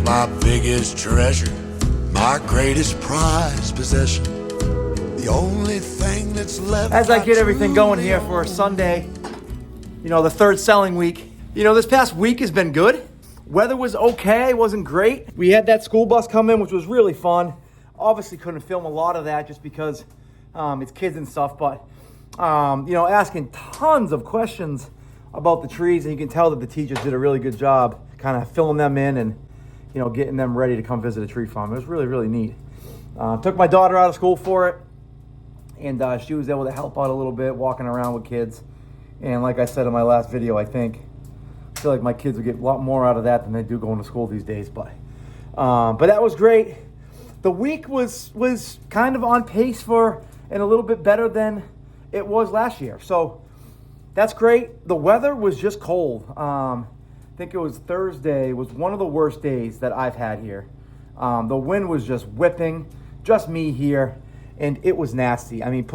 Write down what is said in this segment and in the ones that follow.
my biggest treasure, my greatest prized possession. The only thing that's left. As I get everything going here for Sunday, you know, the third selling week. You know, this past week has been good. Weather was okay, wasn't great. We had that school bus come in, which was really fun. Obviously couldn't film a lot of that just because it's kids and stuff, but you know, asking tons of questions about the trees, and you can tell that the teachers did a really good job kind of filling them in and, you know, getting them ready to come visit a tree farm. It was really, really neat. Took my daughter out of school for it, and she was able to help out a little bit, walking around with kids. And like I said in my last video, I feel like my kids would get a lot more out of that than they do going to school these days. But that was great. The week was kind of on pace for and a little bit better than it was last year. So that's great. The weather was just cold. I think it was Thursday was one of the worst days that I've had here. The wind was just whipping, just me here, and it was nasty. I mean,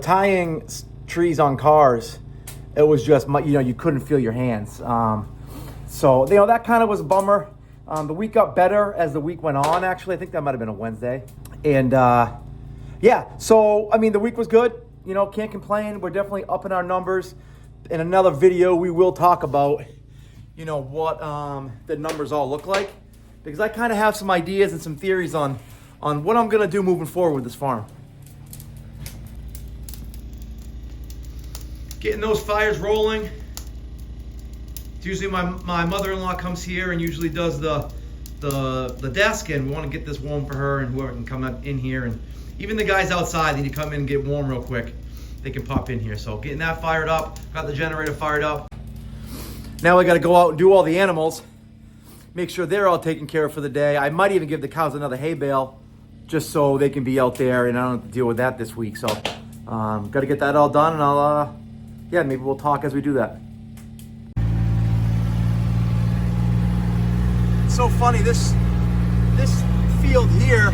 tying trees on cars, it was just, you know, you couldn't feel your hands. So, you know, that kind of was a bummer. The week got better as the week went on, actually. I think that might have been a Wednesday. And, yeah, so, I mean, the week was good. You know, can't complain. We're definitely upping our numbers. In another video, we will talk about, you know, what the numbers all look like. Because I kind of have some ideas and some theories on what I'm going to do moving forward with this farm. Getting those fires rolling. It's usually my mother-in-law comes here and usually does the desk, and we want to get this warm for her and whoever can come in here, and even the guys outside need to come in and get warm real quick. They can pop in here. So getting that fired up, got the generator fired up. Now I got to go out and do all the animals, make sure they're all taken care of for the day. I might even give the cows another hay bale just so they can be out there and I don't have to deal with that this week. So got to get that all done, and I'll yeah, maybe we'll talk as we do that. It's so funny, this field here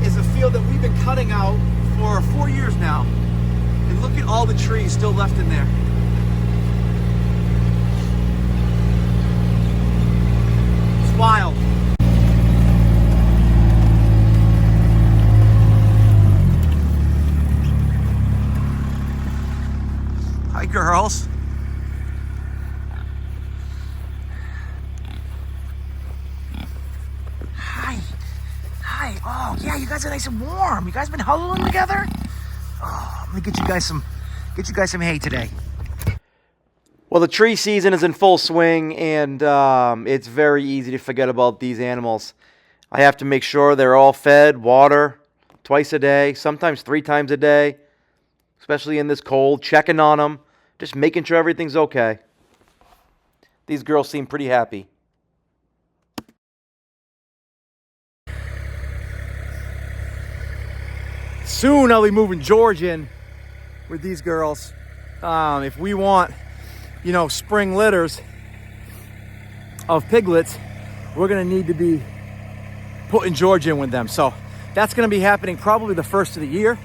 is a field that we've been cutting out for 4 years now. And look at all the trees still left in there. It's wild. Hi, girls. Hi. Hi. Oh, yeah, you guys are nice and warm. You guys been huddling together? Oh, let me get you guys some hay today. Well, the tree season is in full swing, and it's very easy to forget about these animals. I have to make sure they're all fed, water, twice a day, sometimes 3 times a day, especially in this cold, checking on them. Just making sure everything's okay. These girls seem pretty happy. Soon I'll be moving George in with these girls. If we want, you know, spring litters of piglets, we're going to need to be putting George in with them. So that's going to be happening probably the first of the year.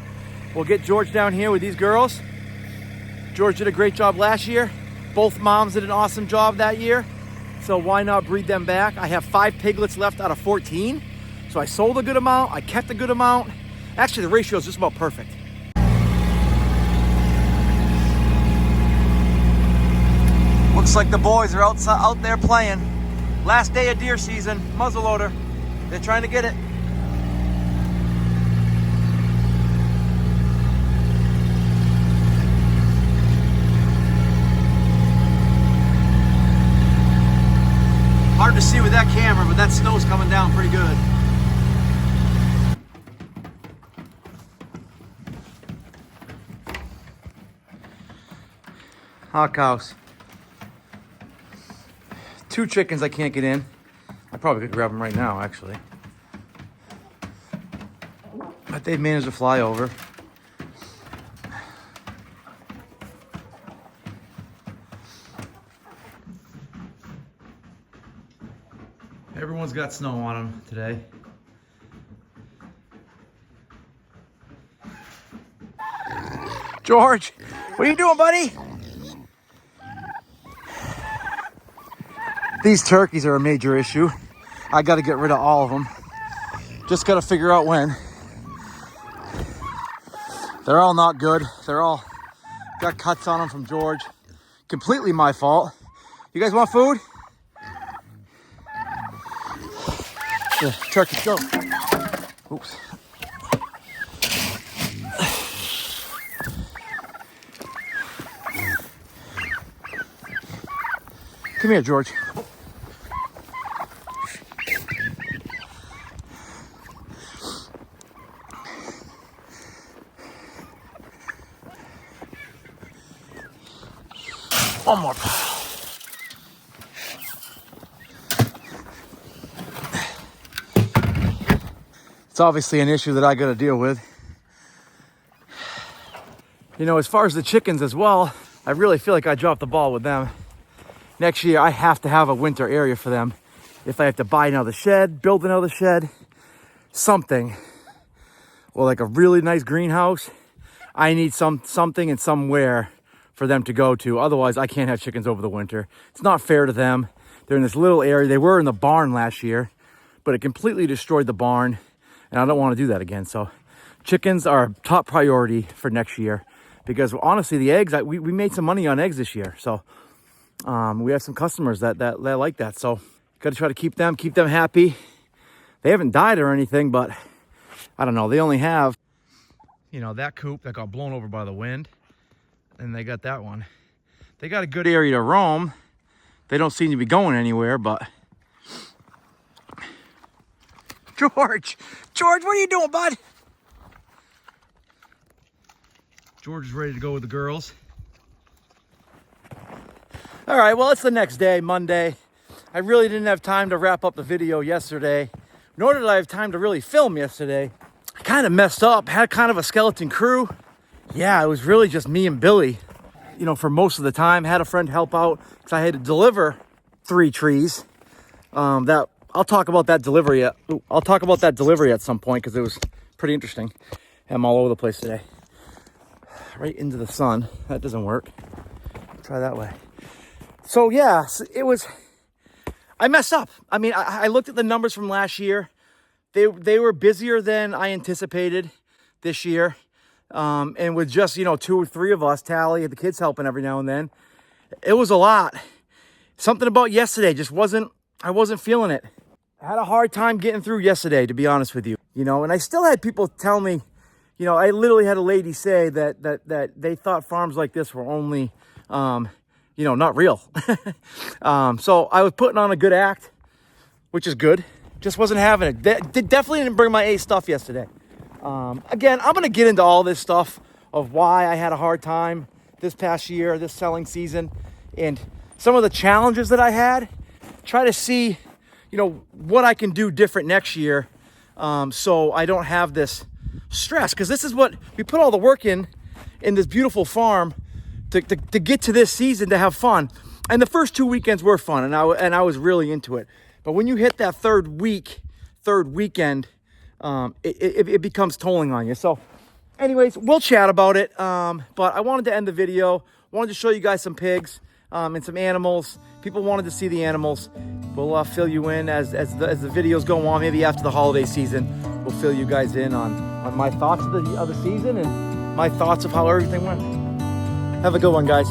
We'll get George down here with these girls. George did a great job last year. Both moms did an awesome job that year. So why not breed them back? I have 5 piglets left out of 14. So I sold a good amount. I kept a good amount. Actually, the ratio is just about perfect. Looks like the boys are out there playing. Last day of deer season, muzzleloader. They're trying to get it. Hard to see with that camera, but that snow's coming down pretty good. Hot cows. 2 chickens I can't get in. I probably could grab them right now, actually. But they've managed to fly over. Everyone's got snow on them today. George, what are you doing, buddy? These turkeys are a major issue. I got to get rid of all of them. Just got to figure out when. They're all not good. They're all got cuts on them from George. Completely my fault. You guys want food? Yeah, turkey, go. Oops. Come here, George. One more. It's obviously an issue that I got to deal with. You know, as far as the chickens as well, I really feel like I dropped the ball with them. Next year, I have to have a winter area for them. If I have to buy another shed, build another shed, something, or like a really nice greenhouse, I need something and somewhere for them to go to. Otherwise, I can't have chickens over the winter. It's not fair to them. They're in this little area. They were in the barn last year, but it completely destroyed the barn, and I don't want to do that again. So chickens are top priority for next year, because honestly, the eggs, we made some money on eggs this year. So we have some customers that like that. So got to try to keep them happy. They haven't died or anything, but I don't know. They only have, you know, that coop that got blown over by the wind, and they got that one. They got a good area to roam. They don't seem to be going anywhere, but George, what are you doing, bud? George is ready to go with the girls. All right, well, it's the next day, Monday. I really didn't have time to wrap up the video yesterday, nor did I have time to really film yesterday. I kind of messed up, had kind of a skeleton crew. Yeah, it was really just me and Billy, you know, for most of the time. Had a friend help out because I had to deliver 3 trees. That I'll talk about that delivery at some point, because it was pretty interesting. I'm all over the place today. Right into the sun. That doesn't work. Try that way. So yeah, I messed up. I mean, I looked at the numbers from last year. They were busier than I anticipated this year. And with just, you know, 2 or 3 of us, Tally, the kids helping every now and then, it was a lot. Something about yesterday I wasn't feeling it. I had a hard time getting through yesterday, to be honest with you. You know, and I still had people tell me, you know, I literally had a lady say that they thought farms like this were only, you know, not real. So I was putting on a good act, which is good. Just wasn't having it. Definitely didn't bring my A stuff yesterday. Again, I'm going to get into all this stuff of why I had a hard time this past year, this selling season, and some of the challenges that I had. Try to see, you know, what I can do different next year, so I don't have this stress. Because this is what we put all the work in this beautiful farm to get to this season, to have fun. And the first 2 weekends were fun, and I was really into it. But when you hit that third weekend, it becomes tolling on you. So anyways, we'll chat about it. But I wanted to end the video. Wanted to show you guys some pigs and some animals. People wanted to see the animals. We'll fill you in as the videos go on. Maybe after the holiday season, we'll fill you guys in on my thoughts of the season and my thoughts of how everything went. Have a good one, guys.